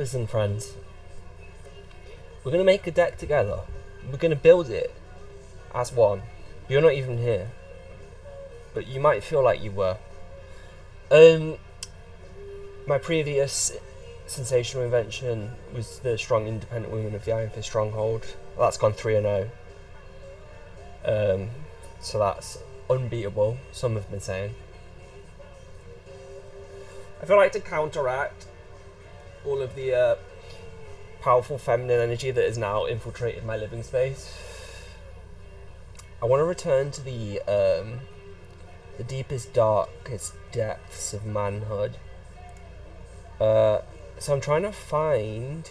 Listen, friends. We're going to make a deck together. We're going to build it as one. You're not even here. But you might feel like you were. My previous sensational invention was the Strong Independent Women of the Iron Fist Stronghold. That's gone 3-0. So that's unbeatable, some have been saying. I feel like to counteract all of the powerful feminine energy that has now infiltrated my living space, I want to return to the deepest, darkest depths of manhood. So I'm trying to find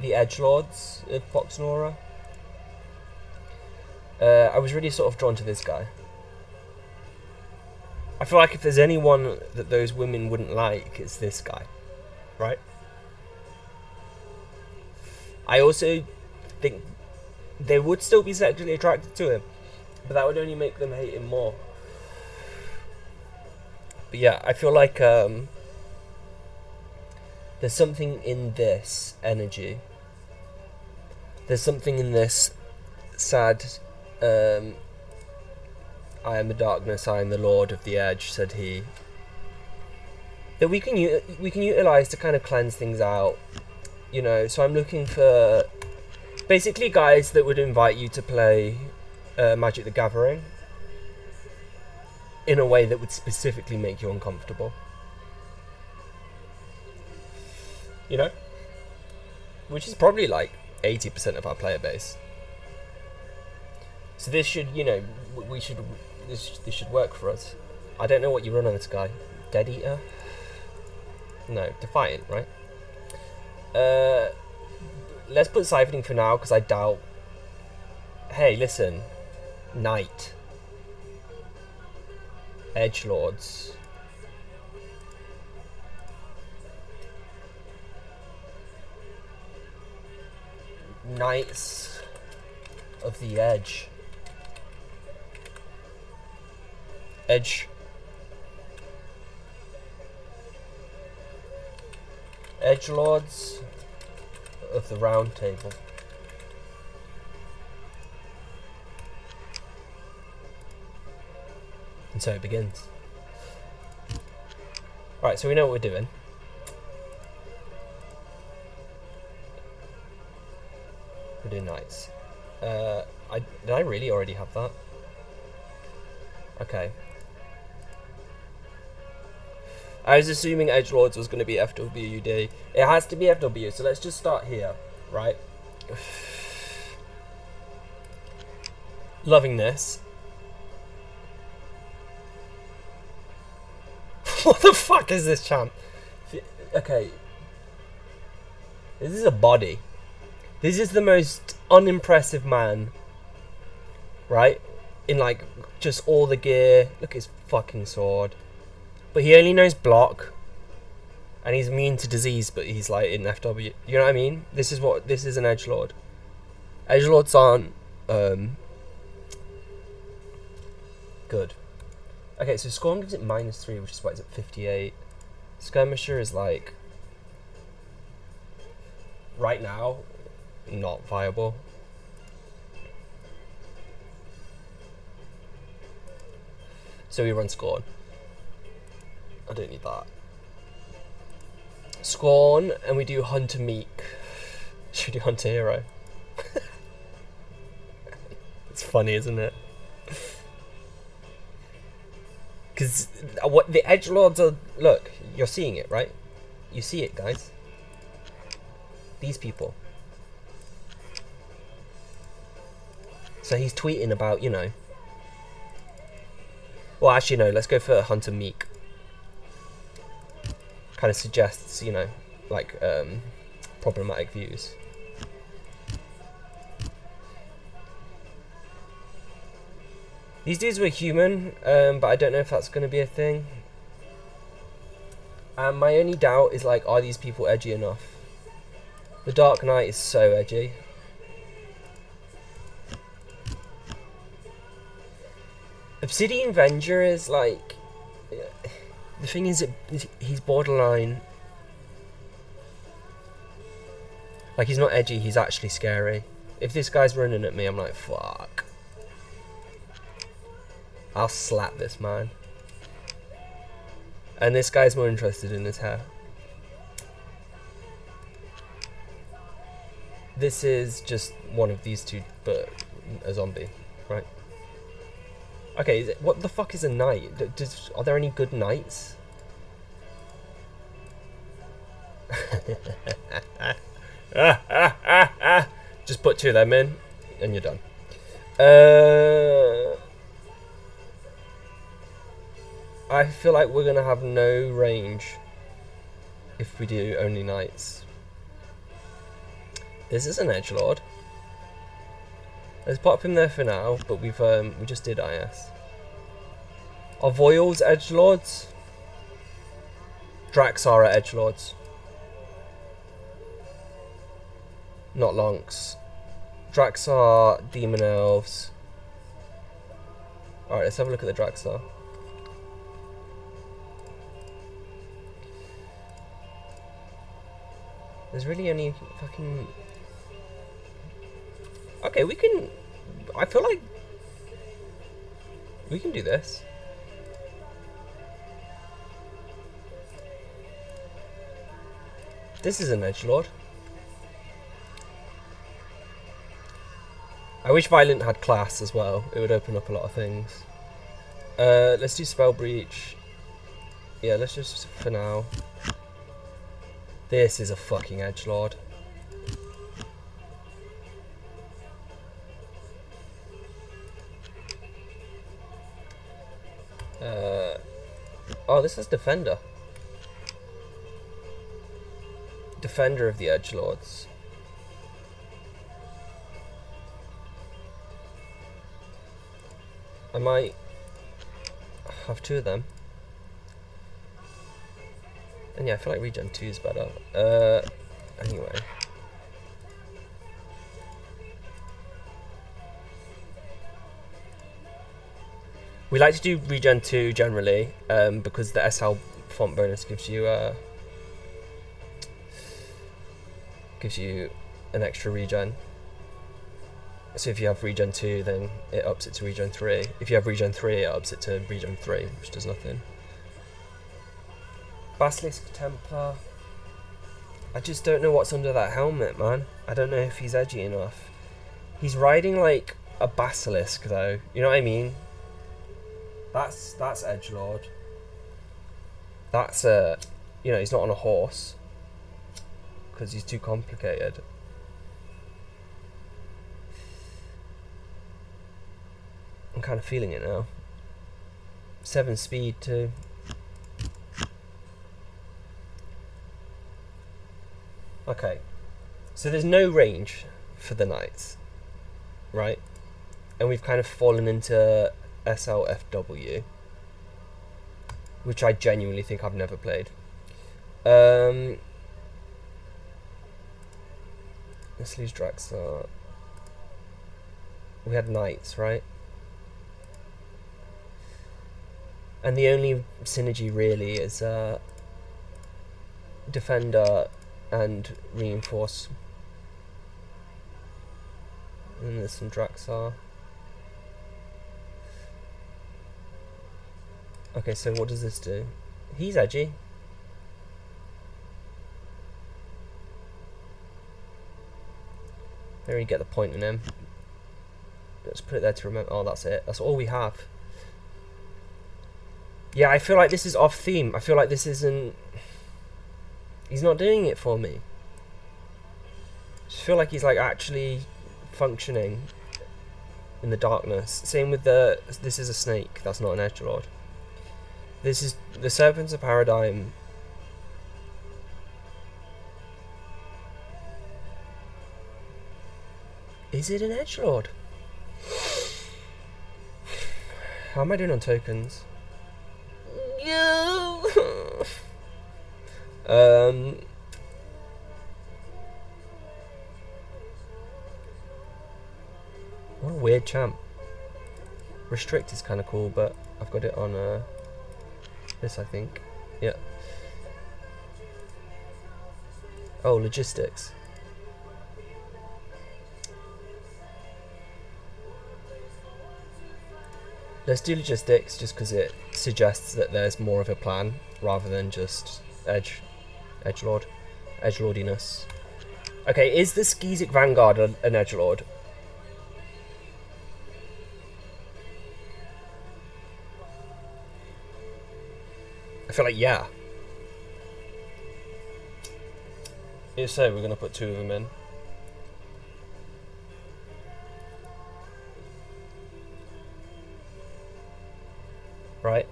the Edgelords of Boxnora. I was really sort of drawn to this guy. I feel like if there's anyone that those women wouldn't like, it's this guy, right? I also think they would still be sexually attracted to him, but that would only make them hate him more. But yeah, I feel like there's something in this energy. There's something in this sad, I am the darkness, I am the lord of the edge, said he, that we can utilize to kind of cleanse things out, you know. So I'm looking for basically guys that would invite you to play Magic the Gathering in a way that would specifically make you uncomfortable, you know, which is probably like 80% of our player base. So this should, you know, this should work for us. I don't know what you run on this guy. Dead Eater? No, Defiant, right? Let's put Siphoning for now, because I doubt... Hey, listen. Knight. Edgelords. Knights of the Edge. Edgelords of the Round Table. And so it begins. Right, so we know what we're doing. We're doing knights. Did I really already have that? Okay. I was assuming Edgelords was going to be FWD. It has to be FW, so let's just start here, right? Loving this. What the fuck is this, champ? Okay. This is a body. This is the most unimpressive man, right? In like just all the gear. Look at his fucking sword. But he only knows block, and he's immune to disease, but he's like in FW. You know what I mean? This is an Edgelord. Edgelords aren't good. Okay, so Scorn gives it -3, which is why it's at 58. Skirmisher is like right now not viable. So we run Scorn. I don't need that. Scorn, and we do Hunter Meek. Should we do Hunter Hero? It's funny, isn't it? Because what the Edgelords are... Look, you're seeing it, right? You see it, guys. These people. So he's tweeting about, you know... Well, actually, no. Let's go for Hunter Meek. Kind of suggests, you know, like problematic views. These dudes were human, but I don't know if that's going to be a thing. And my only doubt is like, are these people edgy enough? The Dark Knight is so edgy. Obsidian Venger is like... The thing is, he's borderline Like, he's not edgy, he's actually scary. If this guy's running at me, I'm like, fuck. I'll slap this man. And this guy's more interested in his hair. This is just one of these two, but a zombie, right? Okay, what the fuck is a knight? Are there any good knights? Just put two of them in, and you're done. I feel like we're gonna have no range if we do only knights. This is an edgelord. Let's pop him there for now, but we just did IS. Are Voiles edgelords? Draxar are edgelords. Not Lonks. Draxar, demon elves. Alright, let's have a look at the Draxar. There's really only fucking... Okay, we can... I feel like... we can do this. This is an edgelord. I wish Violent had class as well. It would open up a lot of things. Let's do Spell Breach. Yeah, let's just... for now. This is a fucking edgelord. Oh, this has Defender. Defender of the Edgelords. I might have two of them. And yeah, I feel like regen 2 is better. Anyway. We like to do regen 2 generally, because the SL font bonus gives you an extra regen. So if you have regen 2, then it ups it to regen 3. If you have regen 3, it ups it to regen 3, which does nothing. Basilisk Templar. I just don't know what's under that helmet, man. I don't know if he's edgy enough. He's riding like a basilisk, though. You know what I mean? That's edgelord. That's you know, he's not on a horse because he's too complicated. I'm kind of feeling it now. 7 speed too. Okay, so there's no range for the knights, right? And we've kind of fallen into SLFW, which I genuinely think I've never played. Let's lose Draxar. We had knights, right? And the only synergy really is Defender and Reinforce. And there's some Draxar. Okay, so what does this do? He's edgy. There you get the point in him. Let's put it there to remember. Oh, that's it. That's all we have. Yeah, I feel like this is off theme. I feel like this isn't... He's not doing it for me. I just feel like he's like actually functioning in the darkness. Same with the... This is a snake. That's not an edgelord. This is... The Serpent's a Paradigm. Is it an edgelord? How am I doing on tokens? Yeah. What a weird champ. Restrict is kind of cool, but I've got it on this, I think. Yeah. Oh, logistics. Let's do logistics just because it suggests that there's more of a plan rather than just edgelordiness. Okay, is the Skeezic Vanguard an edgelord? I feel like yeah. If so, we're gonna put 2 of them in. Right.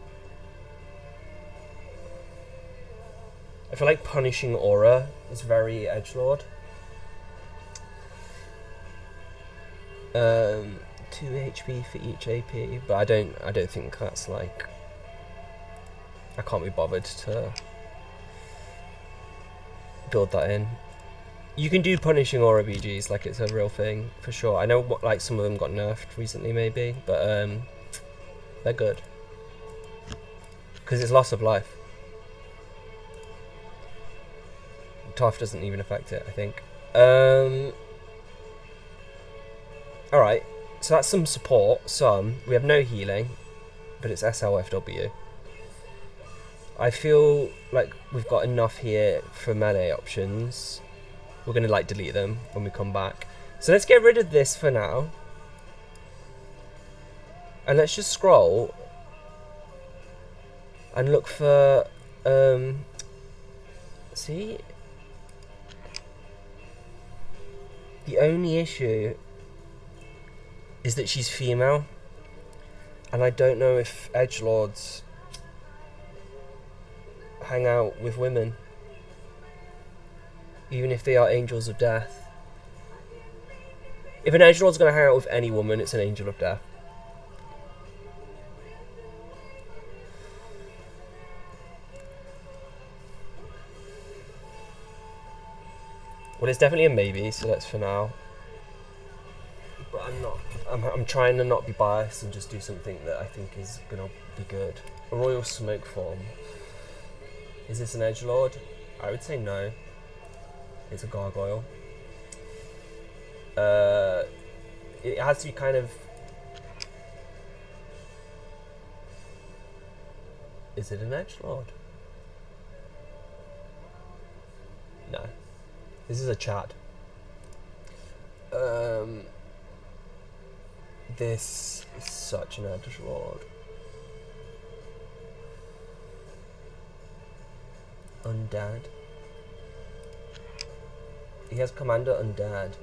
I feel like Punishing Aura is very edgelord. 2 HP for each AP, but I don't think that's like. I can't be bothered to build that in. You can do Punishing Aura BGs like it's a real thing for sure. I know like some of them got nerfed recently maybe, but they're good because it's loss of life. Tough doesn't even affect it, I think. Alright, so that's some support, we have no healing, but it's SLFW. I feel like we've got enough here for melee options. We're going to like delete them when we come back. So let's get rid of this for now. And let's just scroll and look for see, the only issue is that she's female, and I don't know if edgelords hang out with women, even if they are angels of death. If an edgelord's going to hang out with any woman, it's an angel of death. Well, it's definitely a maybe, so that's for now. But I'm trying to not be biased and just do something that I think is gonna be good. A Royal Smoke Form. Is this an edgelord? I would say no. It's a gargoyle. It has to be kind of. Is it an edgelord? No. This is a Chad. This is such an edgelord. Undead. He has Commander Undead.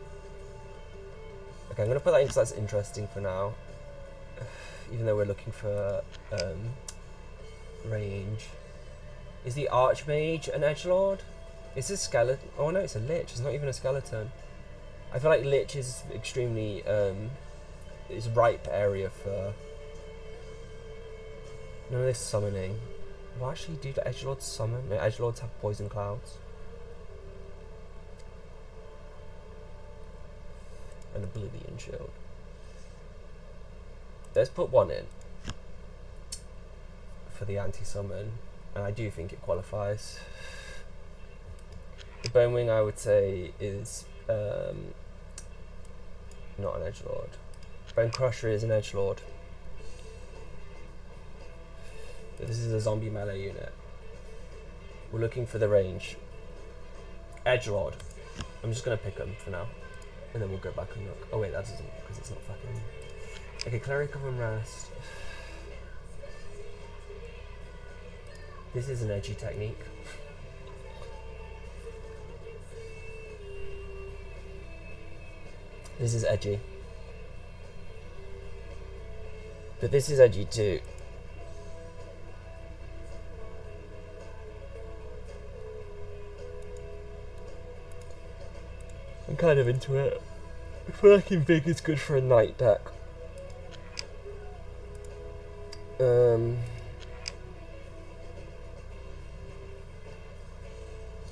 Okay, I'm gonna put that in because that's interesting for now. Even though we're looking for range. Is the Archmage an edgelord? Is this skeleton? Oh no, it's a lich. It's not even a skeleton. I feel like lich is extremely is ripe area for none of this summoning. Well, actually, do the edgelords summon? No, edgelords have poison clouds and Oblivion Shield. Let's put 1 in for the anti-summon, and I do think it qualifies. The Bonewing, I would say, is not an edgelord. Bone Crusher is an edgelord. But this is a zombie melee unit. We're looking for the range. Edgelord. I'm just going to pick them for now. And then we'll go back and look. Oh wait, that doesn't, because it's not fucking. Okay, Cleric of Unrest. This is an edgy technique. This is edgy. But this is edgy too. I'm kind of into it. I feel like Invig is good for a night deck.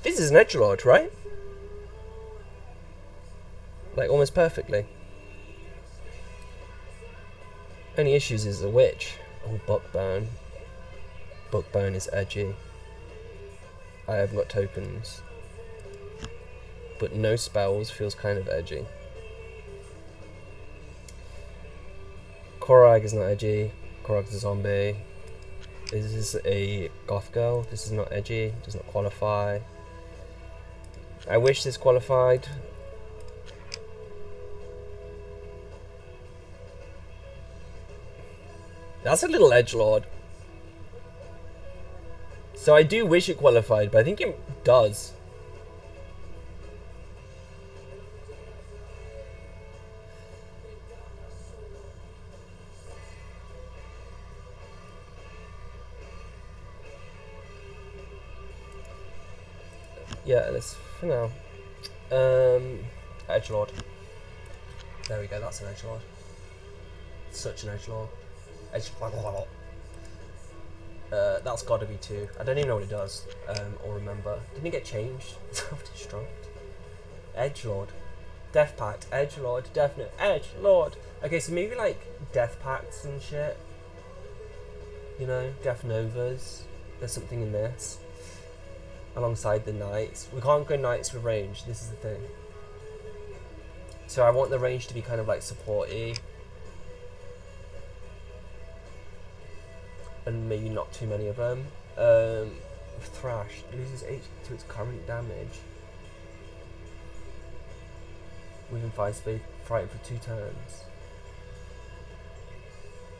This is an edgelord, right? Like almost perfectly. Only issues is a witch. Oh, Buckbone. Buckbone is edgy. I haven't got tokens. But no spells feels kind of edgy. Korag is not edgy. Korog's a zombie. This is a goth girl. This is not edgy. Does not qualify. I wish this qualified. That's a little edgelord. So I do wish it qualified, but I think it does. Yeah, let's for now. Edgelord. There we go. That's an edgelord. Such an edgelord. Edgelord. That's got to be 2. I don't even know what it does or remember. Didn't it get changed? Self-destruct. Edgelord. Death Pact. Edgelord. Definite. Edgelord. Okay, so maybe like Death Pacts and shit. You know, Death Novas. There's something in this. Alongside the knights. We can't go knights with range. This is the thing. So I want the range to be kind of like support-y. And maybe not too many of them. Thrash loses 8 to its current damage. Within 5 space, frightened for 2 turns.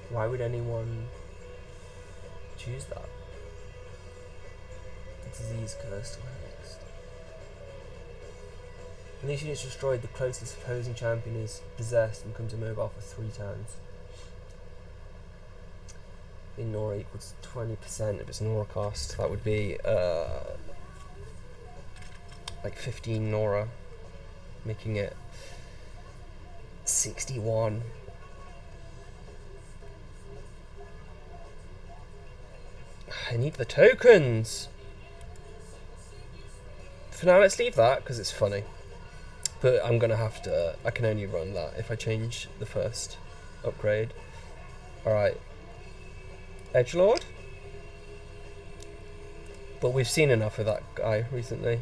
Why would anyone choose that? Disease cursed or hexed. When these units destroyed, the closest opposing champion is possessed and becomes immobile for 3 turns. In Nora equals 20% of its Nora cost. That would be like 15 Nora, making it 61. I need the tokens. For now, let's leave that because it's funny. But I'm gonna have to. I can only run that if I change the first upgrade. All right. Edgelord, but we've seen enough of that guy recently.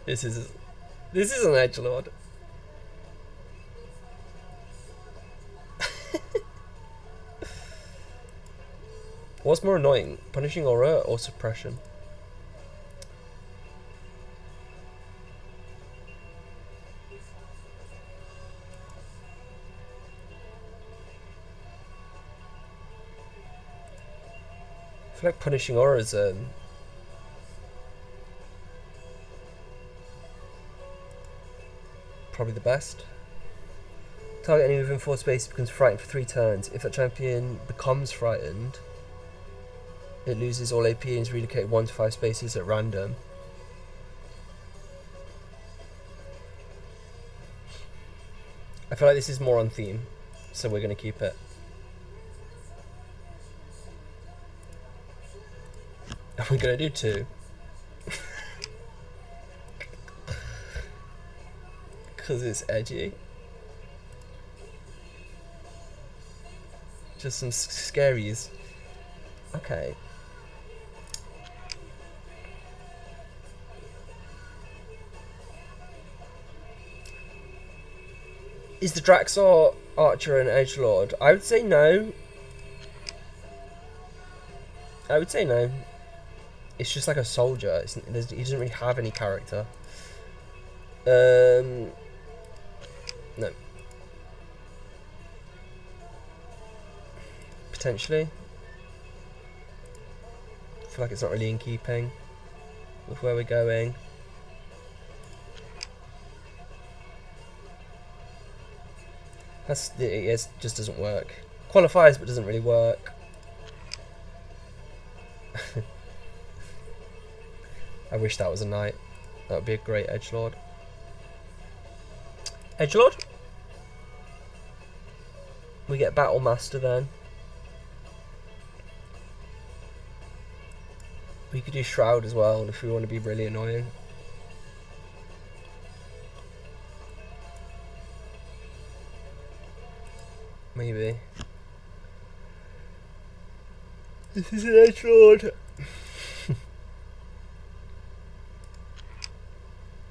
This is an Edgelord. What's more annoying, punishing aura or suppression? I feel like punishing aura is probably the best. Target enemy within 4 spaces becomes frightened for 3 turns. If that champion becomes frightened, it loses all AP and is relocated 1 to 5 spaces at random. I feel like this is more on theme, so we're going to keep it. And we're going to do 2. Because it's edgy. Just some scaries. Okay. Is the Draxor Archer an Edgelord? I would say no. I would say no. It's just like a soldier. He doesn't really have any character. No. Potentially. I feel like it's not really in keeping with where we're going. It just doesn't work. Qualifies, but doesn't really work. I wish that was a knight. That would be a great edgelord. Edgelord? We get Battle Master then. We could do Shroud as well if we want to be really annoying. Maybe. This is an edgelord.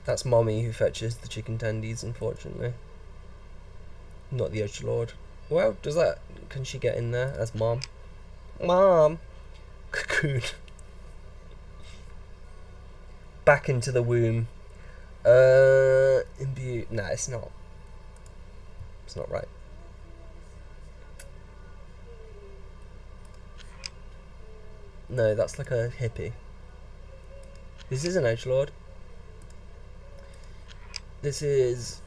That's mommy who fetches the chicken tendies, unfortunately. Not the edgelord. Well, can she get in there as mom? Mom! Cocoon. Back into the womb. Imbue. Nah, it's not. It's not right. No, that's like a hippie. This is an edgelord. This is...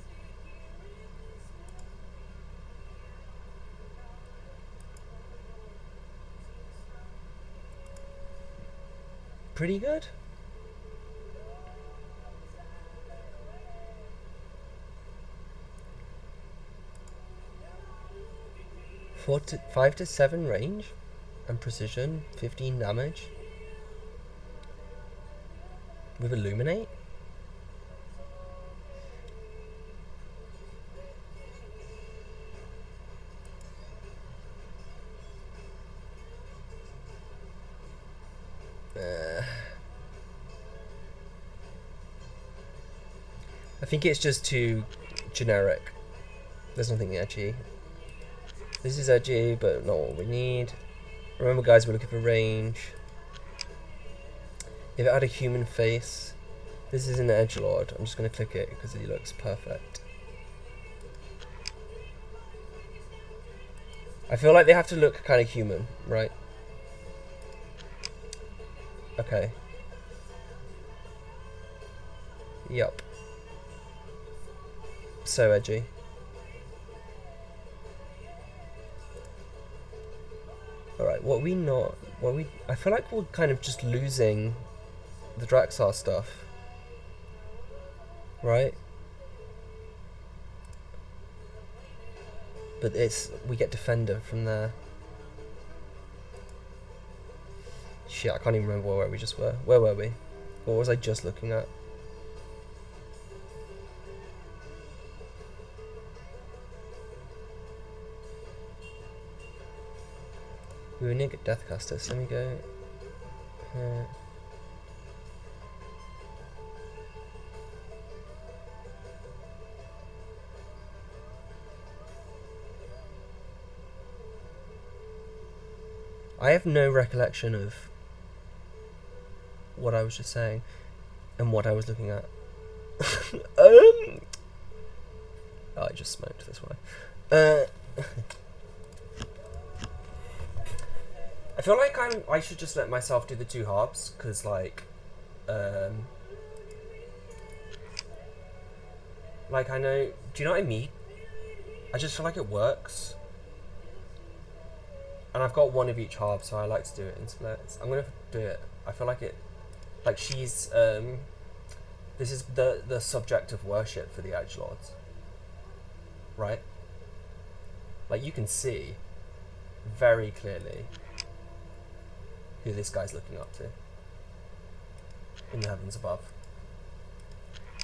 pretty good. Five to 7 range and precision, 15 damage with illuminate. I think it's just too generic. There's nothing edgy. This is edgy, but not what we need. Remember, guys, we're looking for range. If it had a human face, this is an edgelord. I'm just going to click it because he looks perfect. I feel like they have to look kind of human, right? Okay. Yup. So edgy. Alright, I feel like we're kind of just losing the Draxar stuff. Right? But we get Defender from there. Shit, I can't even remember where we just were. Where were we? What was I just looking at? We were near Deathcaster, so let me go here. I have no recollection of what I was just saying and what I was looking at. Oh, I just smoked this way. I feel like I should just let myself do the 2 halves, because like I know, do you know what I mean? I just feel like it works. And I've got 1 of each half, so I like to do it in splits. I'm gonna do it. I feel like it, like she's, this is the subject of worship for the edgelords. Right? Like you can see very clearly who this guy's looking up to in the heavens above.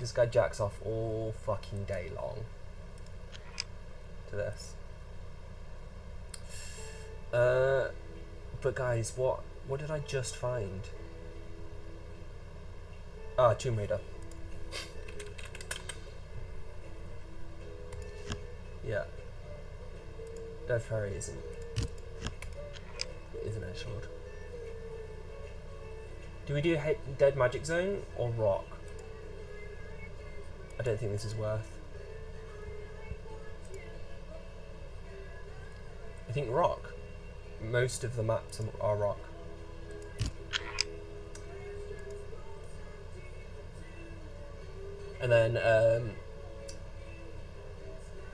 This guy jacks off all fucking day long to this. But guys, what did I just find? Ah, Tomb Raider. Yeah. Dead Fairy isn't an edgelord. Do we do Dead Magic Zone or Rock? I don't think this is worth. I think Rock. Most of the maps are Rock. And then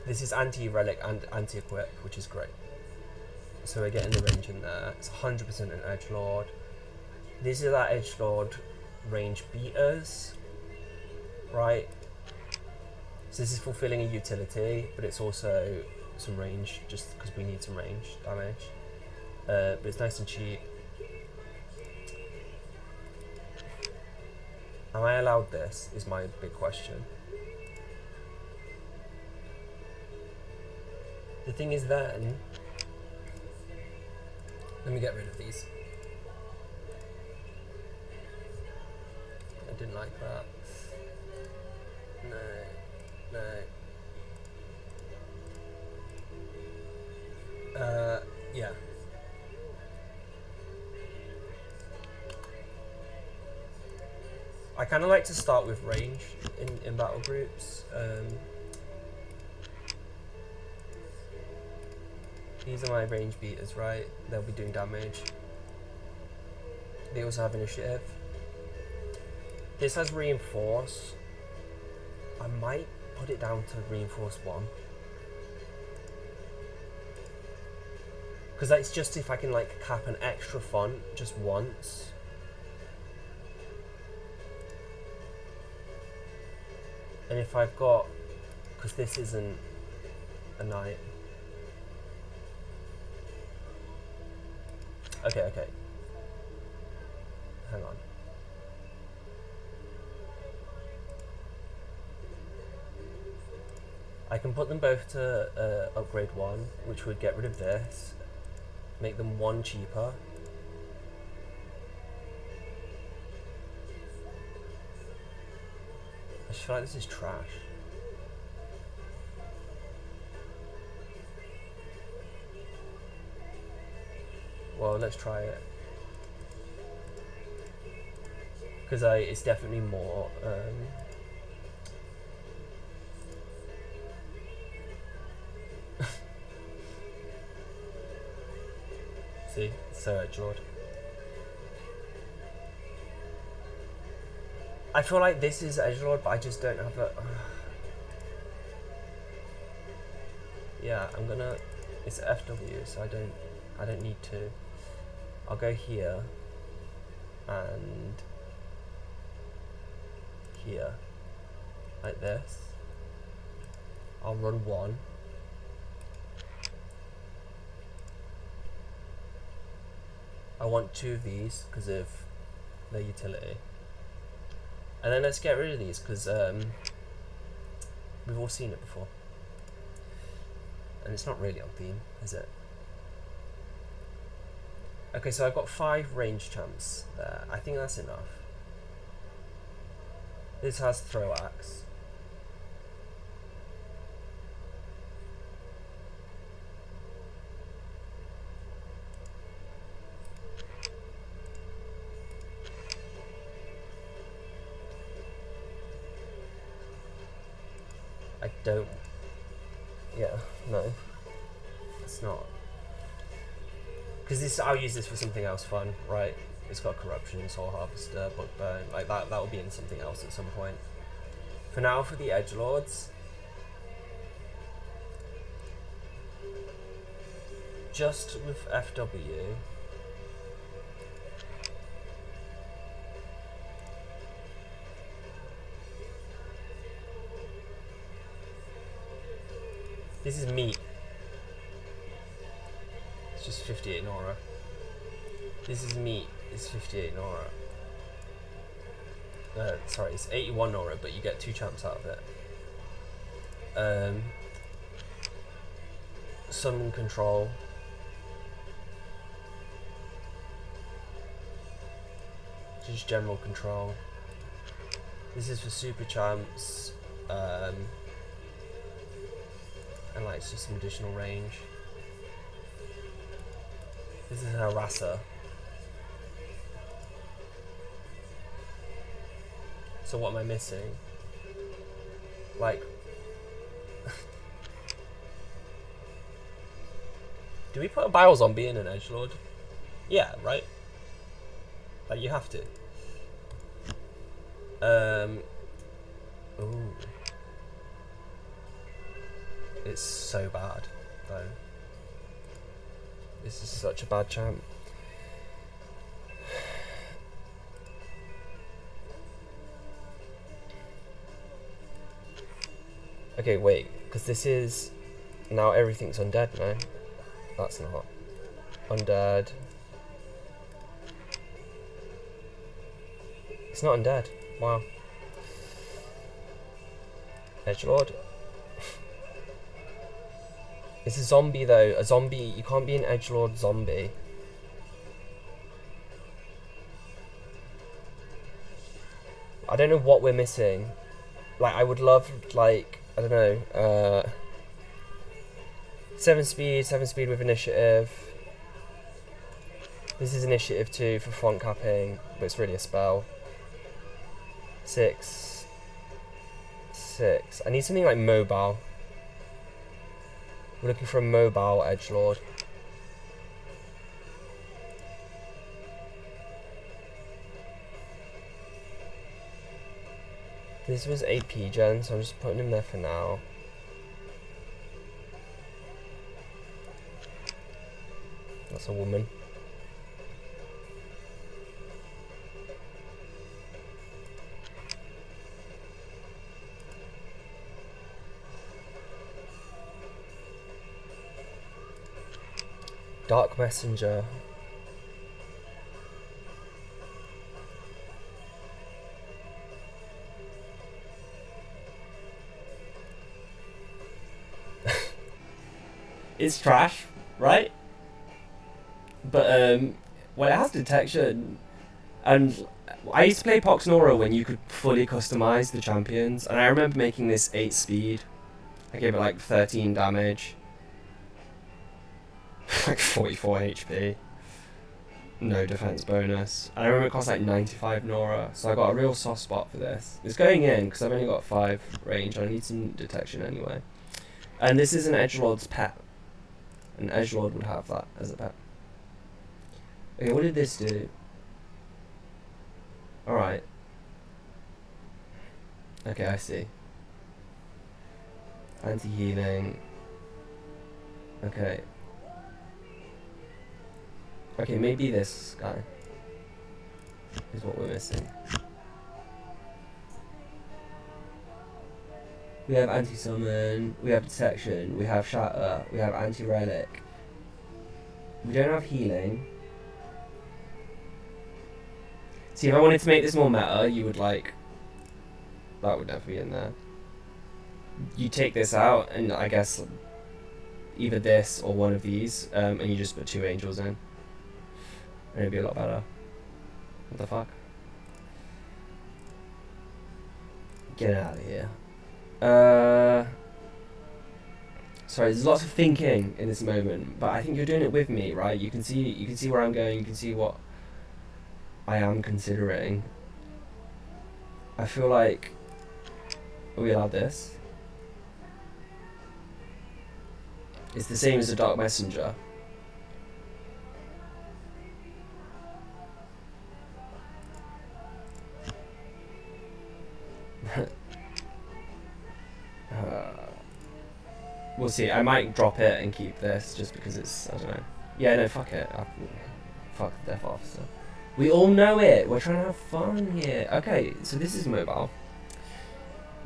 this is anti-relic and anti-equip, which is great. So we're getting the range in there. It's 100% an edgelord. These are that edgelord range beaters, right? So this is fulfilling a utility, but it's also some range, just because we need some range damage. But it's nice and cheap. Am I allowed this? Is my big question. The thing is then, let me get rid of these. I didn't like that. I kind of like to start with range in battle groups. These are my range beaters, right? They'll be doing damage. They also have initiative. This has reinforce. I might put it down to reinforce 1. Because that's just if I can like cap an extra font just once. And if I've got, because this isn't a knight. Okay. Hang on. I can put them both to upgrade 1, which would get rid of this. Make them 1 cheaper. I just feel like this is trash. Well, let's try it. Because it's definitely more. See, so edgelord. I feel like this is edgelord, but I just don't have a. Yeah, I'm gonna. It's FW, so I don't need to. I'll go here and here, like this. I'll run 1. I want 2 of these because of their utility. And then let's get rid of these because we've all seen it before. And it's not really on theme, is it? Okay, so I've got 5 range champs there. I think that's enough. This has throw axe. I don't. Yeah, no. It's not. Because I'll use this for something else fun, right? It's got corruption, soul harvester, book burn, like that will be in something else at some point. For now, for the edgelords, just with FW, this is meat. It's just 58 Nora. This is meat. It's 58 Nora. Sorry, it's 81 Nora, but you get 2 champs out of it. Summon control. Just general control. This is for super champs. And like it's just some additional range. This is a harasser. So what am I missing? Like, do we put a bio zombie in an edgelord? Yeah, right? Like you have to. Ooh. It's so bad, though. This is such a bad champ. Okay, wait, because this is... Now everything's undead, no? That's not. Undead. It's not undead. Wow. Edgelord. It's a zombie though. A zombie, you can't be an edgelord zombie. I don't know what we're missing. Like, I would love, like, I don't know, 7 speed with initiative. This is initiative 2 for font capping, but it's really a spell. 6, 6. I need something like mobile. We're looking for a mobile edgelord. This was AP gen, so I'm just putting him there for now. That's a woman. Dark Messenger. It's trash, right? But well, it has detection, and I used to play Poxnora when you could fully customize the champions, and I remember making this 8 speed. I gave it like 13 damage, like 44 HP, no defense bonus. And I remember it cost like 95 Nora, so I got a real soft spot for this. It's going in because I've only got 5 range. I need some detection anyway. And this is an edgelord's pet. An edgelord would have that as a pet. Okay, what did this do? Alright. Okay, I see. Anti-healing. Okay. Okay, maybe this guy is what we're missing. We have anti-summon, we have detection, we have shatter, we have anti-relic. We don't have healing. See, if I wanted to make this more meta, you would like... That would definitely be in there. You take this out, and I guess either this or one of these, and you just put 2 angels in. And it'd be a lot better. What the fuck? Get out of here. Sorry, there's lots of thinking in this moment, but I think you're doing it with me, right? You can see where I'm going, you can see what I am considering. I feel like... Are we allowed this? It's the same as the Dark Messenger. We'll see. I might drop it and keep this just because it's... I don't know. Yeah, no, fuck it. Fuck the Death Officer. We all know it. We're trying to have fun here. Okay, so this is mobile.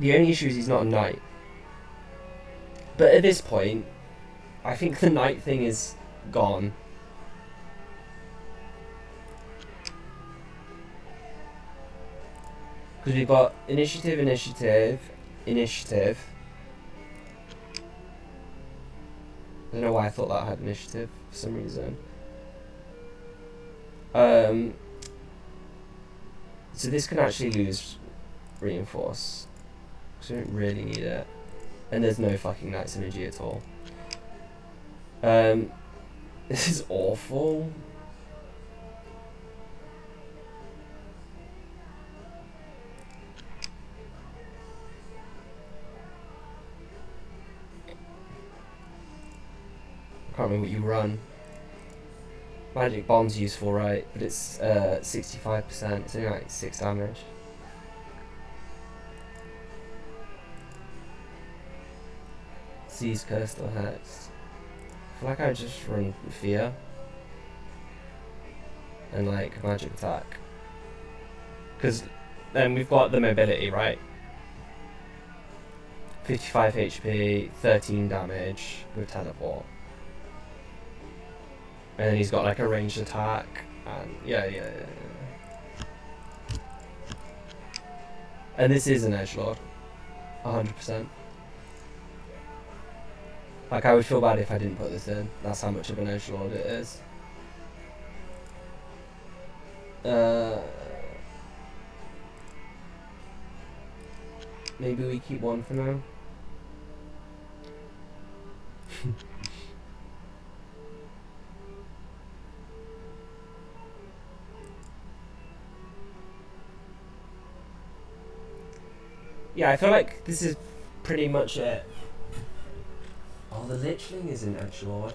The only issue is he's not a knight. But at this point, I think the knight thing is gone. Because we've got initiative, initiative, initiative. I don't know why I thought that had initiative for some reason. So this can actually lose reinforce. Because we don't really need it. And there's no fucking knight synergy at all. This is awful. I can't remember what you run. Magic Bomb's useful, right? But it's 65%. It's only like 6 damage. Seize, Cursed or Hexed. I feel like I would just run Fear. And like Magic Attack. Because then we've got the mobility, right? 55 HP, 13 damage with Teleport. And then he's got like a ranged attack, and yeah. And this is an edgelord, 100%. Like I would feel bad if I didn't put this in. That's how much of an edgelord it is. Maybe we keep one for now. Yeah, I feel like this is pretty much it. Oh, the Lichling is an edgelord.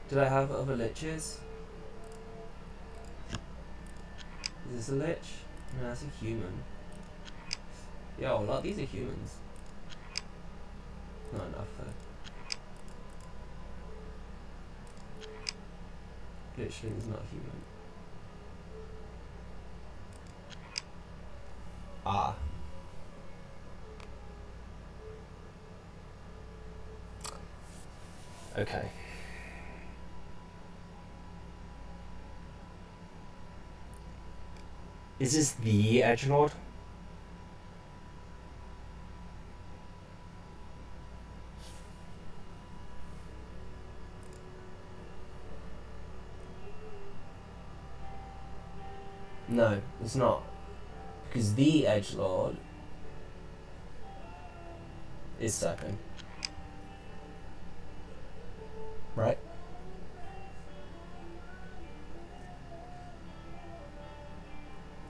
Did I have other liches? Is this a lich? No, that's a human. Yeah, a lot of these are humans. Not enough though. Lichling is not human. Ah. Okay. Is this the edgelord? No, it's not. Because the edgelord is second. Right?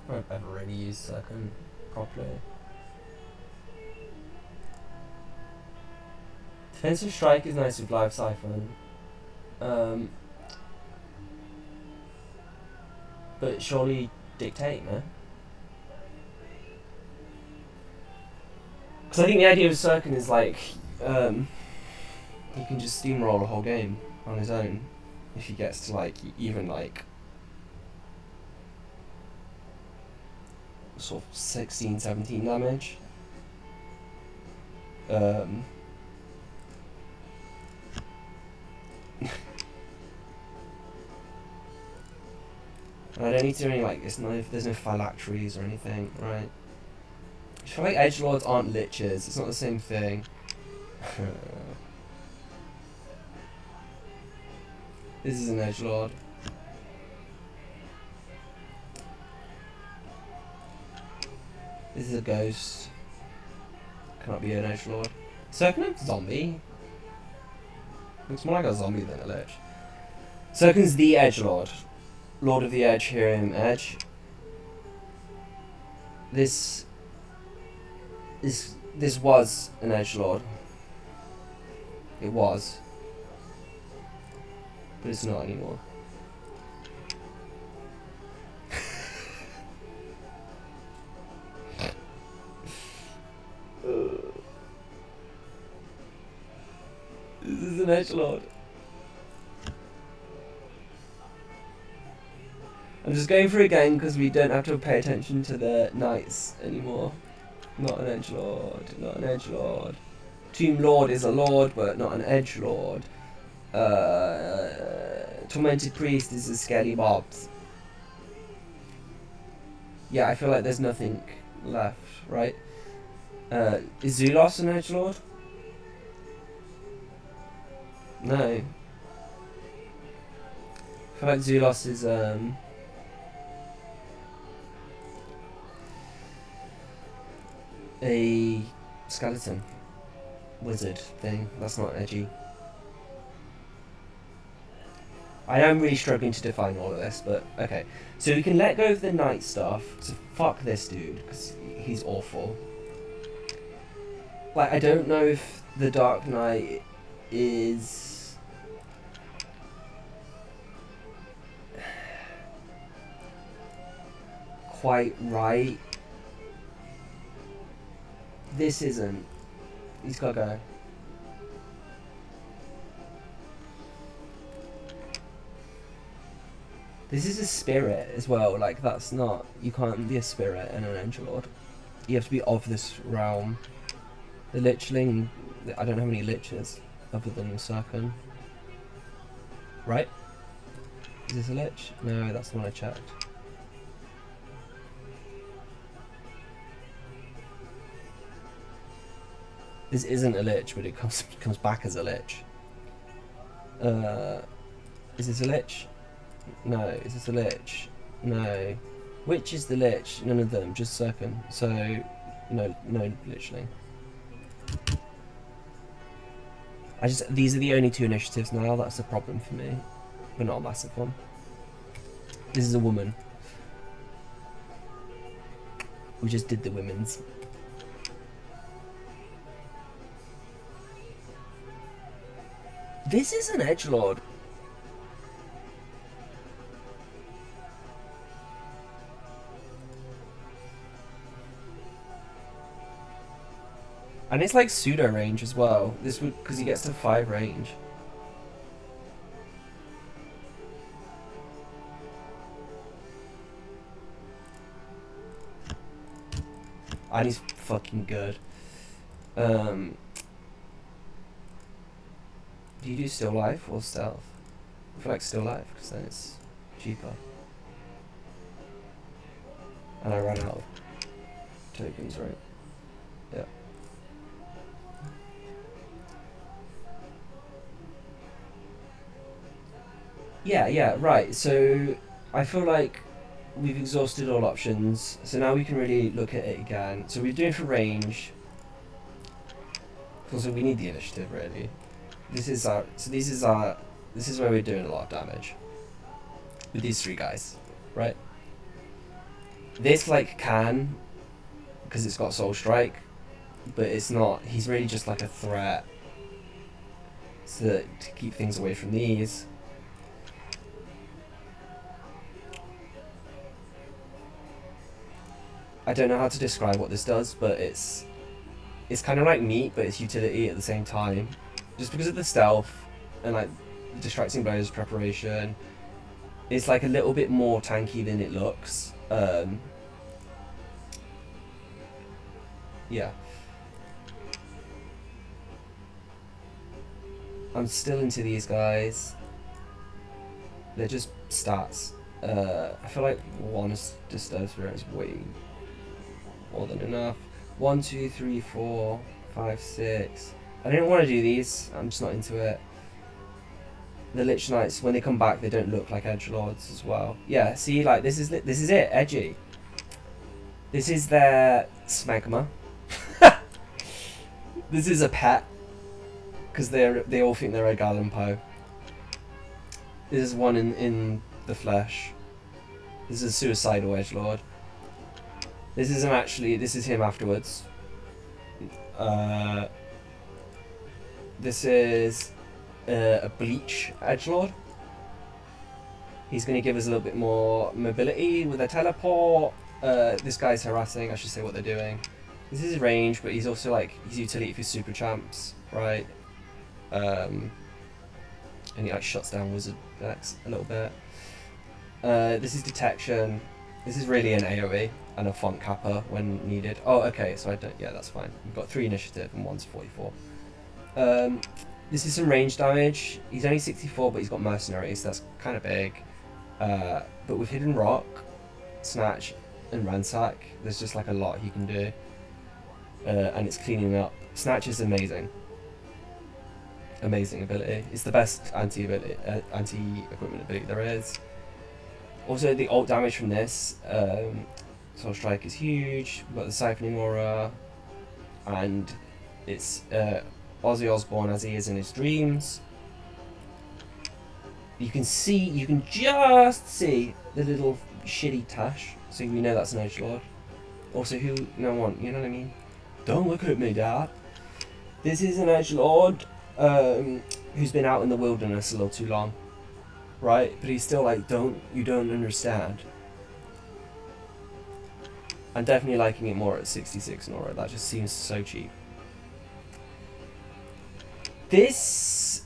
I don't ever really use second properly. Defensive strike is nice with live siphon. But surely dictate, no? Because I think the idea of Sirkin is like, he can just steamroll a whole game on his own if he gets to like even like sort of 16, 17 damage. And I don't need to do any like, there's no phylacteries or anything, right? I feel like edgelords aren't liches, it's not the same thing. This is an edgelord. This is a ghost. Cannot be an edgelord. Serkin's zombie. Looks more like a zombie than a lich. Serkin's the edgelord. Lord of the Edge, hear him edge. This was an edgelord. It was. But it's not anymore. This is an edgelord. I'm just going for a gang because we don't have to pay attention to the knights anymore. Not an edgelord, not an edgelord. Tomb Lord is a lord, but not an edgelord. Tormented Priest is a skelly bobs. Yeah, I feel like there's nothing left, right? Is Zulos an edgelord? No. I feel like Zulos is a skeleton wizard thing. That's not edgy. I am really struggling to define all of this, but okay. So we can let go of the knight stuff. So fuck this dude, because he's awful. Like, I don't know if the Dark Knight is quite right. This isn't. He's gotta go. This is a spirit as well, like that's not, you can't be a spirit and an edgelord. You have to be of this realm. The Lichling, I don't have any liches other than Sirkin. Right? Is this a lich? No, that's the one I checked. This isn't a lich, but it comes back as a lich. Is this a lich? No. Is this a lich? No. Which is the lich? None of them, just Sirkin. So, no Lichling. These are the only two initiatives now, that's a problem for me. But not a massive one. This is a woman. We just did the women's. This is an edgelord. And it's like pseudo range as well. This would, because he gets to 5 range. And he's fucking good. Do you do still life or stealth? I feel like still life, because then it's cheaper. And I ran out of tokens, right? Yeah. Yeah, right. So I feel like we've exhausted all options. So now we can really look at it again. So we're doing for range. Also, we need the initiative, really. This is where we're doing a lot of damage. With these 3 guys, right? This, like, can, because it's got Soul Strike, but it's not. He's really just like a threat. So that, to keep things away from these. I don't know how to describe what this does, but it's kind of like meat, but it's utility at the same time. Just because of the stealth and like distracting blows, preparation, it's like a little bit more tanky than it looks. Yeah. I'm still into these guys. They're just stats. I feel like 1 Disturbed Spirit is way more than enough. 1, 2, 3, 4, 5, 6. I didn't want to do these. I'm just not into it. The Lich Knights, when they come back, they don't look like Edgelords as well. Yeah, see, like this is it. Edgy. This is their smegma. This is a pet, because they all think they're a Galampo. This is one in the flesh. This is a suicidal edgelord. This isn't actually. This is him afterwards. This is a bleach edgelord. He's going to give us a little bit more mobility with a teleport. This guy's harassing. I should say what they're doing. This is range, but he's also like he's utility for super champs, right? And he like shuts down wizard decks a little bit. This is detection. This is really an AoE and a font kappa when needed. Oh, okay, so I don't. Yeah, that's fine. We've got 3 initiative and 1's 44. This is some range damage. He's only 64, but he's got mercenaries. So that's kind of big. But with hidden rock, snatch, and ransack, there's just like a lot he can do. And it's cleaning up. Snatch is amazing. Amazing ability. It's the best anti-equipment ability there is. Also, the ult damage from this, Soul Strike is huge. We've got the Siphoning Aura, and it's Ozzy Osbourne as he is in his dreams. You can just see the little shitty tash, so we know that's an edgelord. Also, no one, you know what I mean? Don't look at me, Dad. This is an edgelord who's been out in the wilderness a little too long, right? But he's still like, you don't understand. I'm definitely liking it more at 66 Nora. That just seems so cheap. This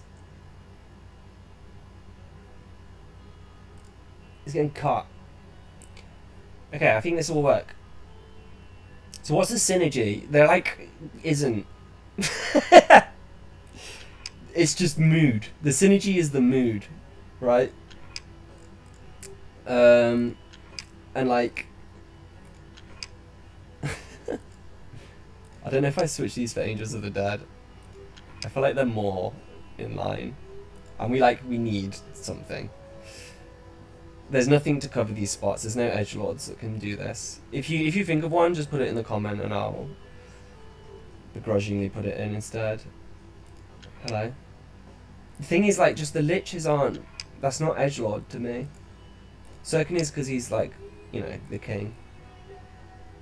is getting cut. Okay, I think this will work. So what's the synergy? They're like, isn't. It's just mood. The synergy is the mood, right? And like, I don't know if I switch these for Angels of the Dead. I feel like they're more in line, and we need something. There's nothing to cover these spots. There's no edgelords that can do this. If you think of one, just put it in the comment and I'll begrudgingly put it in instead. Hello. The thing is, like, just the liches aren't. That's not edgelord to me. Sirkin is because he's like, you know, the king.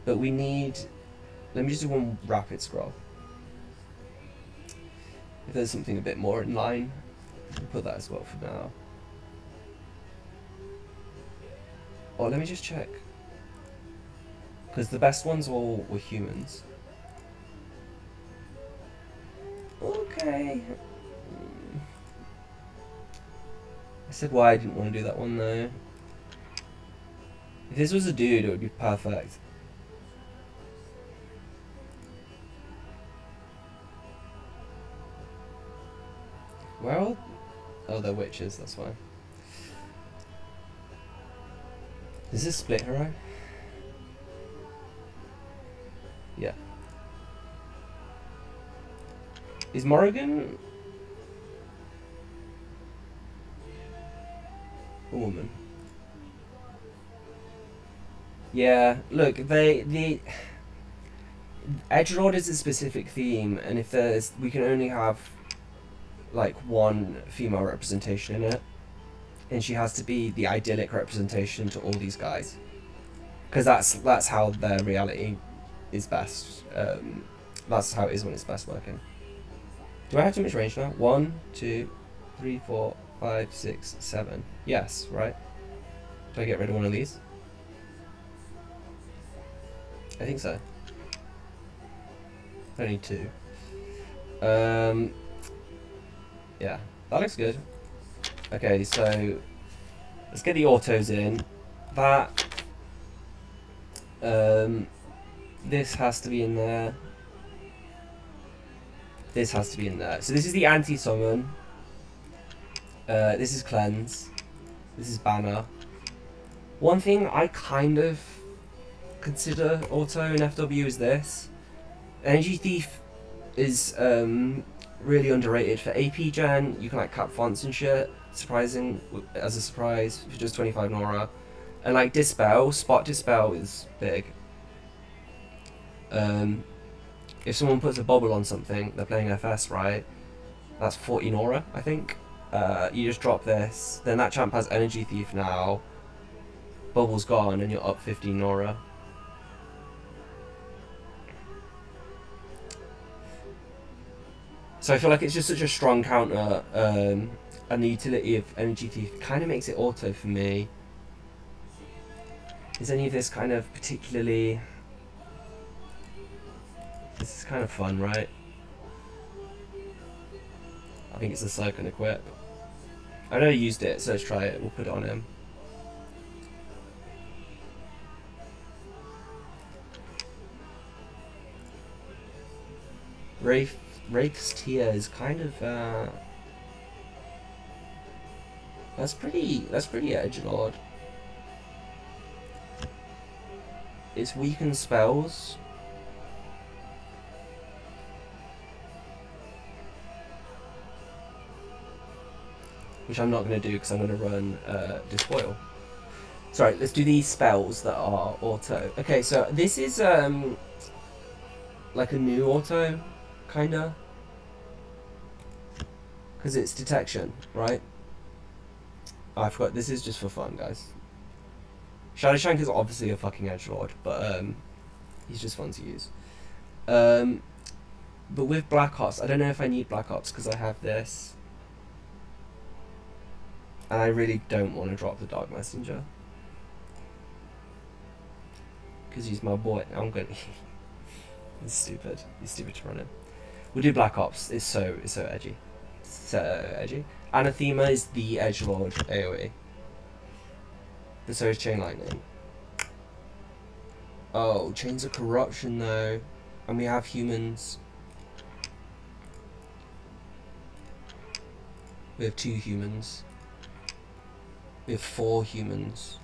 But we need... Let me just do one rapid scroll. If there's something a bit more in line, we'll put that as well for now. Oh, let me just check. Because the best ones all were humans. Okay. I said why I didn't want to do that one though. If this was a dude, it would be perfect. Where are... Oh, they're witches, that's why. Is this split hero? Yeah. Is Morrigan a woman? Yeah, look, the Edgelord is a specific theme, and if there's, we can only have like one female representation in it, and she has to be the idyllic representation to all these guys, because that's how their reality is best. That's how it is when it's best working. Do I have too much range now? 1, 2, 3, 4, 5, 6, 7. Yes, right? Do I get rid of one of these? I think so. I need 2. Yeah, that looks good. Okay, so let's get the autos in. That this has to be in there. This has to be in there. So this is the anti-summon. This is cleanse. This is banner. One thing I kind of consider auto in FW is this. Energy Thief is really underrated for AP gen. You can like cap fonts and shit. Surprising as a surprise for just 25 Nora. And like Dispel, Spot Dispel is big. If someone puts a bubble on something, they're playing FS, right? That's 40 Nora, I think. You just drop this, then that champ has Energy Thief now. Bubble's gone, and you're up 15 Nora. So I feel like it's just such a strong counter, and the utility of Energy Thief kind of makes it auto for me. Is any of this kind of particularly... This is kind of fun, right? I think it's a Cyclone equip. I never used it, so let's try it. We'll put it on him. Wraith's tier is kind of that's pretty edgelord. It's weakened spells. Which I'm not going to do because I'm going to run Despoil. Sorry, let's do these spells that are auto. Okay, so this is like a new auto, kinda. Because it's detection, right? Oh, I forgot, this is just for fun, guys. Shadowshank is obviously a fucking edgelord, but he's just fun to use. But with Black Ops, I don't know if I need Black Ops because I have this. And I really don't want to drop the Dark Messenger. Because he's my boy. I'm going to... He's stupid. He's stupid to run him. We'll do Black Ops. It's so edgy. So edgy. Anathema is the edgelord AoE. But so is Chain Lightning. Oh, Chains of Corruption though. And we have humans. We have 2 humans. We have 4 humans.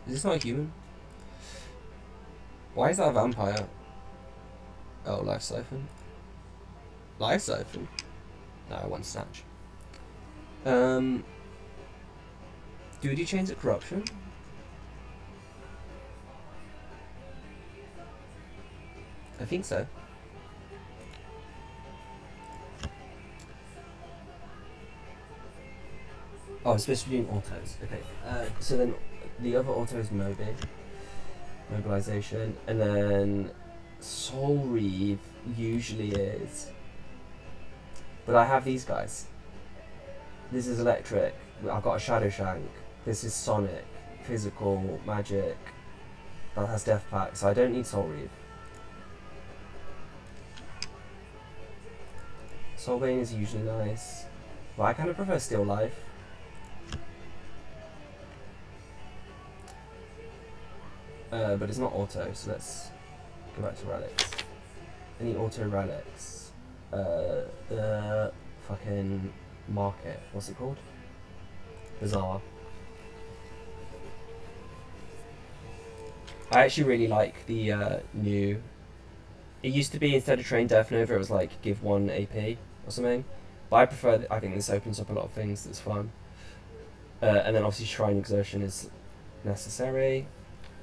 Is this not a human? Why is that a vampire? Oh, Life Siphon. Life Siphon? No, I want Snatch. Do we do Chains of Corruption? I think so. Oh, I'm supposed to be doing autos. Okay. So then the other auto is mobilization, and then Soul Reeve usually is. But I have these guys. This is electric. I've got a Shadow Shank. This is Sonic, physical, magic. That has Death Pack, so I don't need Soul Reeve. Soulbane is usually nice, but I kind of prefer Still Life. But it's not auto, so let's go back to relics. Any auto relics? The fucking market. What's it called? Bazaar. I actually really like the new. It used to be instead of Train Death Nova, it was like give 1 AP or something. But I prefer. I think this opens up a lot of things that's fun. And then obviously Shrine Exertion is necessary.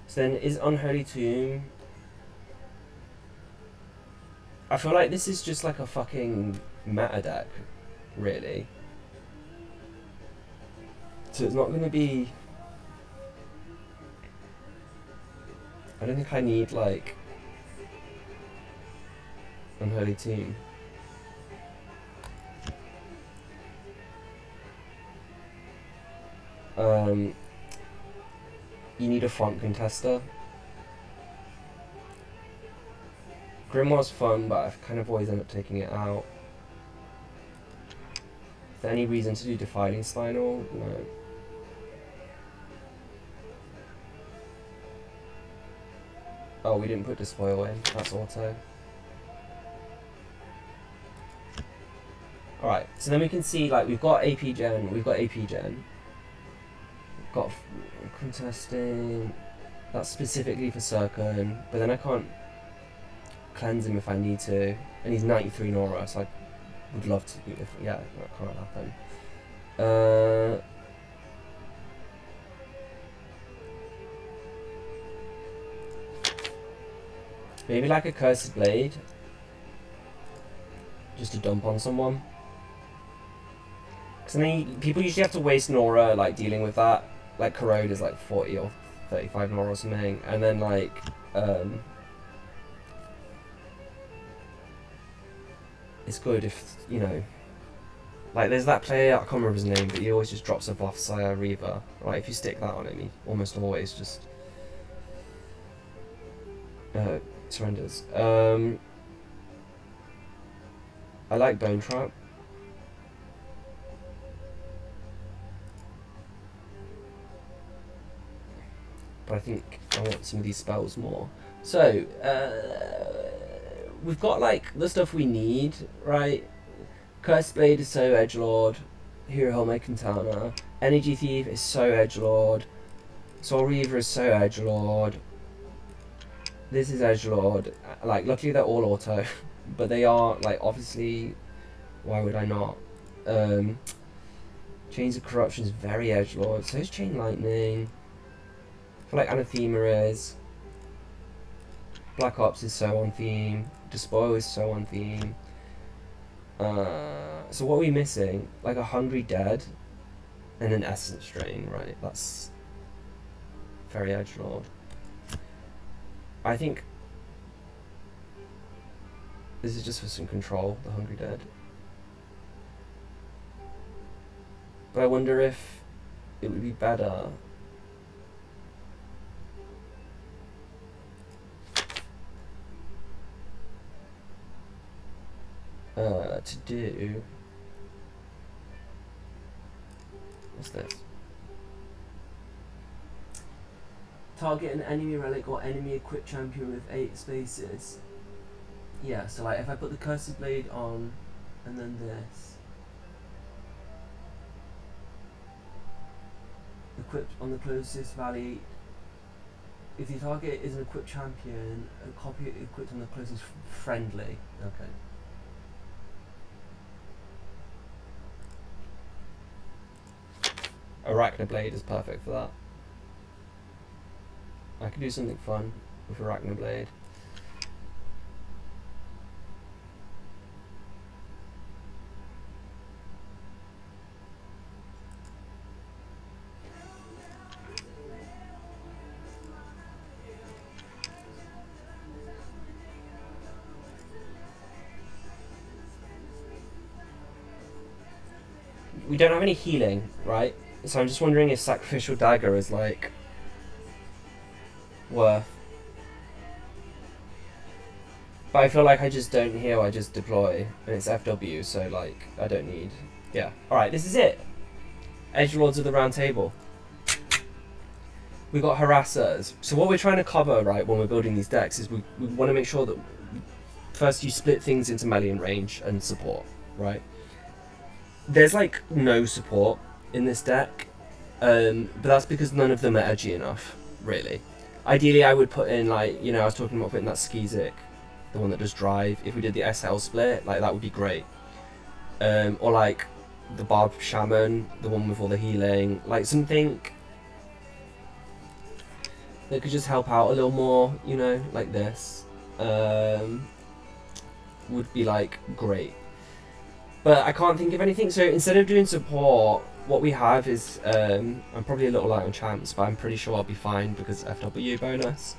So then is Unholy Tomb. I feel like this is just like a fucking meta deck, really. So it's not going to be. I don't think I need like Unholy Tomb. You need a front contester. Grimoire's fun, but I've kind of always end up taking it out. Is there any reason to do Defiling Spinal? No. Oh, we didn't put Despoil in. That's auto. Alright, so then we can see, like, we've got AP Gen, we've got AP Gen. We've got contesting. That's specifically for Circon, but then I can't cleanse him if I need to. And he's 93 Nora, so I would love to do it. Yeah, that can't happen. Maybe like a Cursed Blade. Just to dump on someone. Because then people usually have to waste Nora like dealing with that. Like Corrode is like 40 or 35 Nora or something. And then like it's good if, you know, like there's that player, I can't remember his name, but he always just drops a buff Sire Reaver. Right, if you stick that on him, he almost always just surrenders. I like Bone Trap. But I think I want some of these spells more. So, we've got like the stuff we need, right? Cursed Blade is so edgelord. Hero Helmet Katana. Energy Thief is so edgelord. Soul Reaver is so edgelord. This is edgelord. Like, luckily they're all auto, but they are like obviously. Why would I not? Chains of Corruption is very edgelord. So is Chain Lightning. I feel like Anathema is. Black Ops is so on theme. Despoil is so on theme. So what are we missing? Like a Hungry Dead and an Essence Drain, right? That's very edgelord. I think this is just for some control, the Hungry Dead. But I wonder if it would be better to do. What's this? Target an enemy relic or enemy equipped champion with 8 spaces. Yeah, so like if I put the Cursed Blade on and then this. Equipped on the closest valley. If the target is an equipped champion, a copy equipped on the closest friendly. Okay. Arachnoblade is perfect for that. I could do something fun with Arachnoblade. we don't have any healing, right? So I'm just wondering if Sacrificial Dagger is like worth. But I feel like I just don't heal, I just deploy, and it's FW, so like I don't need. Yeah. All right, this is it. Edgelords of the Round Table. We got harassers. So what we're trying to cover, right, when we're building these decks is we want to make sure that first you split things into melee and range and support, right? There's like no support in this deck, but that's because none of them are edgy enough, really. Ideally, I would put in like, you know, I was talking about putting that Skizik, the one that does drive. If we did the SL split, like that would be great. Or like the Barb Shaman, the one with all the healing, like something that could just help out a little more, you know, like this, would be like great. But I can't think of anything, so instead of doing support, what we have is, I'm probably a little light on champs, but I'm pretty sure I'll be fine because FW bonus.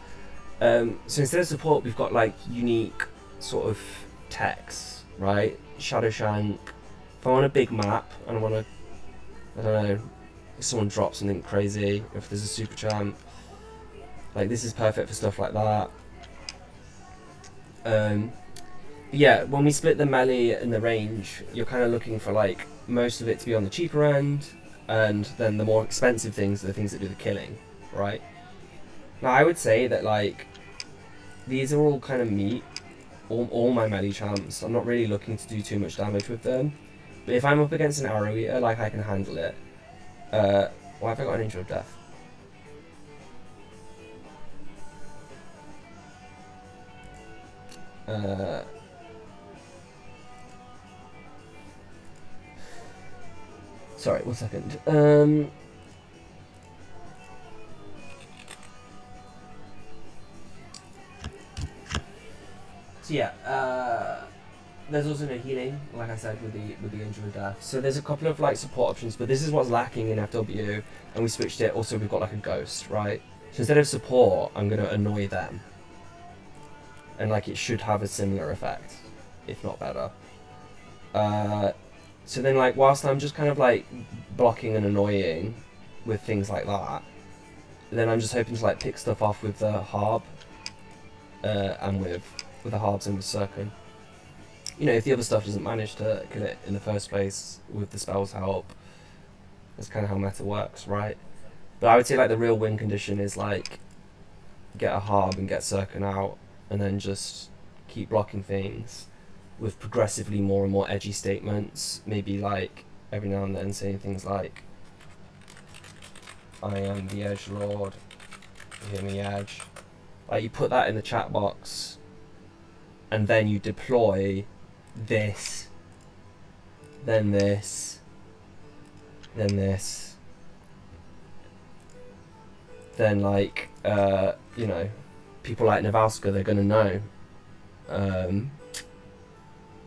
So instead of support, we've got like unique sort of techs, right? Shadow Shank. If I want a big map and I want to, I don't know, if someone drops something crazy, if there's a super champ, like this is perfect for stuff like that. Yeah, when we split the melee and the range, you're kind of looking for like most of it to be on the cheaper end, and then the more expensive things are the things that do the killing, right? Now I would say that like these are all kind of meat, all my melee champs. I'm not really looking to do too much damage with them, but if I'm up against an arrow eater, like I can handle it. Why have I got an Angel of Death? Sorry, 1 second. So yeah, there's also no healing, like I said, with the Angel of Death. So there's a couple of like support options, but this is what's lacking in FW, and we switched it. Also, we've got like a ghost, right? So instead of support, I'm gonna annoy them, and like it should have a similar effect, if not better. So then like whilst I'm just kind of like blocking and annoying with things like that, then I'm just hoping to like pick stuff off with the Harb, and with the Harbs and with Circum. You know, if the other stuff doesn't manage to kill it in the first place with the spell's help, that's kind of how meta works, right? But I would say like the real win condition is like get a Harb and get Circum out, and then just keep blocking things with progressively more and more edgy statements. Maybe like every now and then saying things like, I am the Edgelord, hear me edge. Like you put that in the chat box, and then you deploy this, then this, then this, then like you know, people like Navalska, they're gonna know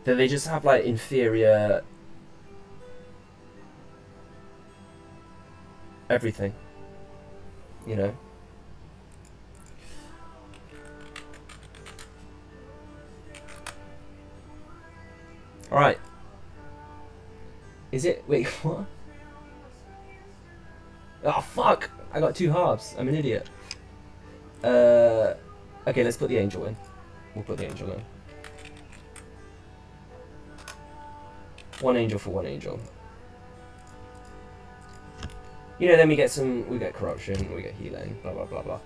that they just have like inferior everything, you know. Alright. Is it? Wait, what? Oh, fuck! I got 2 halves. I'm an idiot. Okay, let's put the angel in. We'll put the angel in. 1 angel for 1 angel. You know, then we get corruption, we get healing, blah blah blah blah.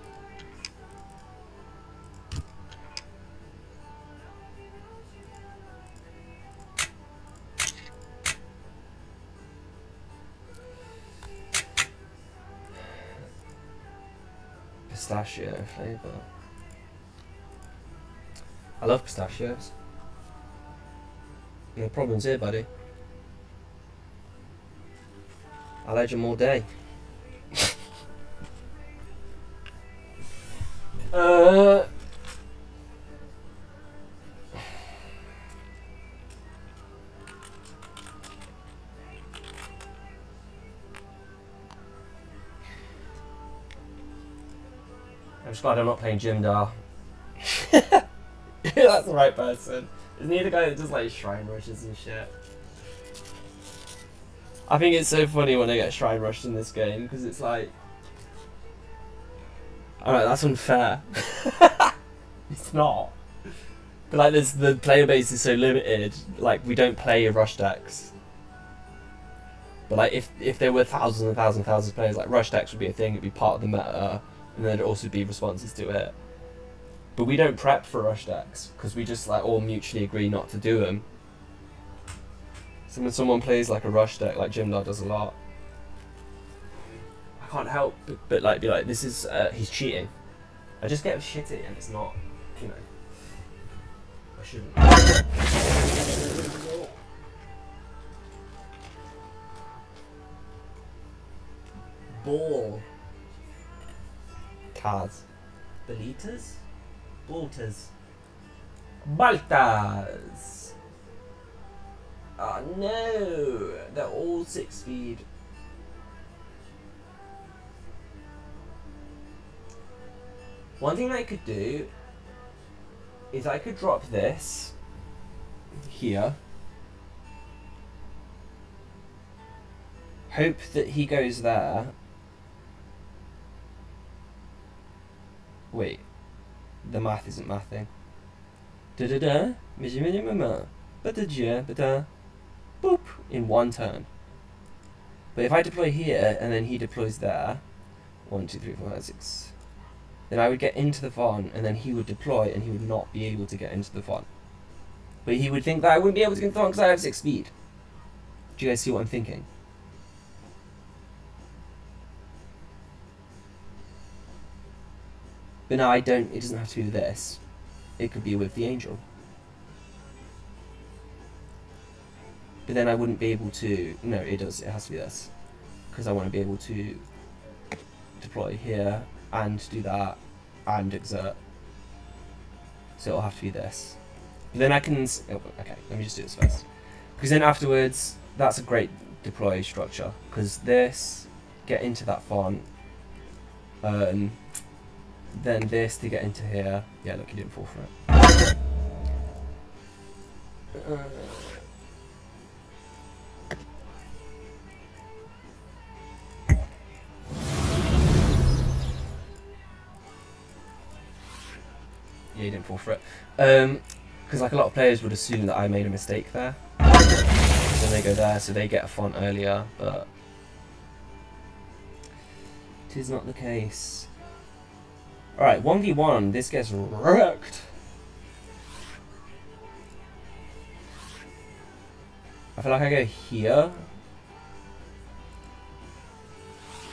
Pistachio flavour. I love pistachios. No problems here, buddy. I'll edge them all day. I'm just glad I'm not playing Jimdar. That's the right person. Isn't he the guy that does like shrine rushes and shit? I think it's so funny when I get shrine rushed in this game because it's like, alright, that's unfair. It's not. But like, the player base is so limited. Like, we don't play rush decks. But like, if there were thousands and thousands and thousands of players, like rush decks would be a thing. It'd be part of the meta, and then there'd also be responses to it. But we don't prep for rush decks because we just like all mutually agree not to do them. So when someone plays like a rush deck, like Jimlar does a lot, I can't help but like be like, this is he's cheating. I just get shitty and it's not, you know, I shouldn't. Ball. Taz. Belitas? Baltas. Baltas. Oh no, they're all 6 speed. One thing I could do is I could drop this here. Hope that he goes there. Wait, the math isn't mathing. Da da da, boop, in one turn. But if I deploy here and then he deploys there, 1, 2, 3, 4, 5, 6, then I would get into the font and then he would deploy and he would not be able to get into the font. But he would think that I wouldn't be able to get into the font because I have 6 speed. Do you guys see what I'm thinking? But no, I don't, it doesn't have to be with this. It could be with the angel. But then I wouldn't be able to, no, it does, it has to be this. Because I want to be able to deploy here and do that and exert. So it'll have to be this. But then I can, oh, okay, let me just do this first. Because then afterwards, that's a great deploy structure. Because this, get into that font. Then this to get into here. Yeah, look, you didn't fall for it. Yeah, you didn't fall for it. Because like a lot of players would assume that I made a mistake there. So they go there, so they get a font earlier, but it is not the case. Alright, 1v1, this gets wrecked. I feel like I go here.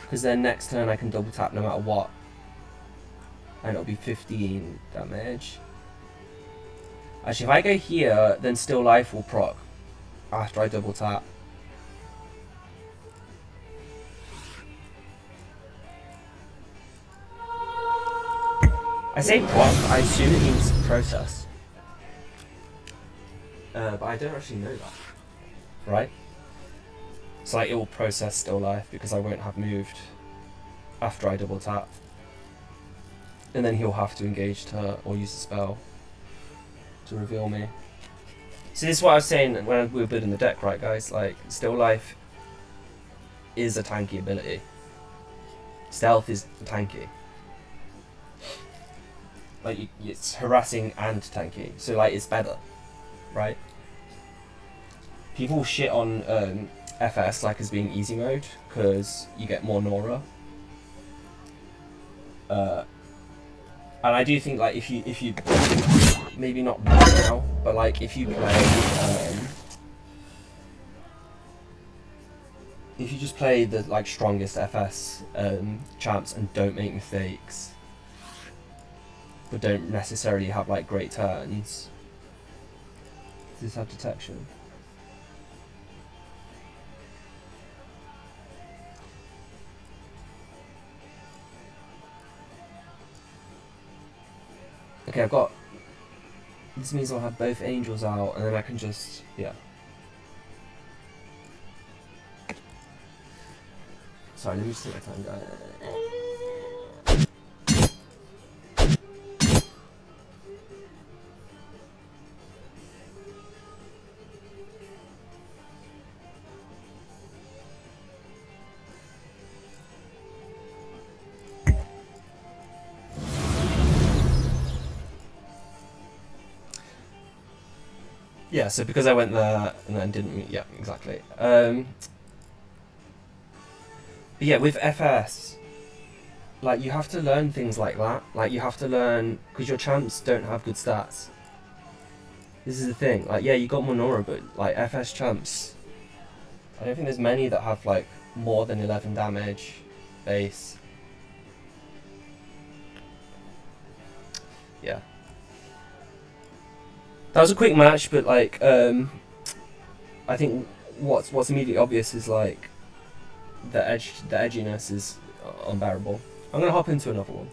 Because then next turn I can double tap no matter what. And it'll be 15 damage. Actually, if I go here, then Still Life will proc after I double tap. I say proc, I assume it means process. But I don't actually know that. Right? So like it will process Still Life because I won't have moved after I double tap. And then he'll have to engage her or use the spell to reveal me. So this is what I was saying when we were building the deck, right guys? Like, Still Life is a tanky ability. Stealth is tanky. Like, it's harassing and tanky. So like, it's better, right? People shit on FS like as being easy mode because you get more Nora. And I do think like if you maybe not right now, but like if you just play the like strongest FS champs and don't make mistakes, but don't necessarily have like great turns. Does this have detection? Okay, I've got... This means I'll have both angels out, and then I can just... yeah. Sorry, let me just take my time, guys. Yeah, so because I went there and then didn't... Yeah, exactly. But yeah, with FS, like, you have to learn things like that. Like, you have to learn... Because your champs don't have good stats. This is the thing. Like, yeah, you got Monora, but, like, FS champs... I don't think there's many that have, like, more than 11 damage base. Yeah. That was a quick match, but, like, I think what's immediately obvious is, like, the edginess is unbearable. I'm gonna hop into another one.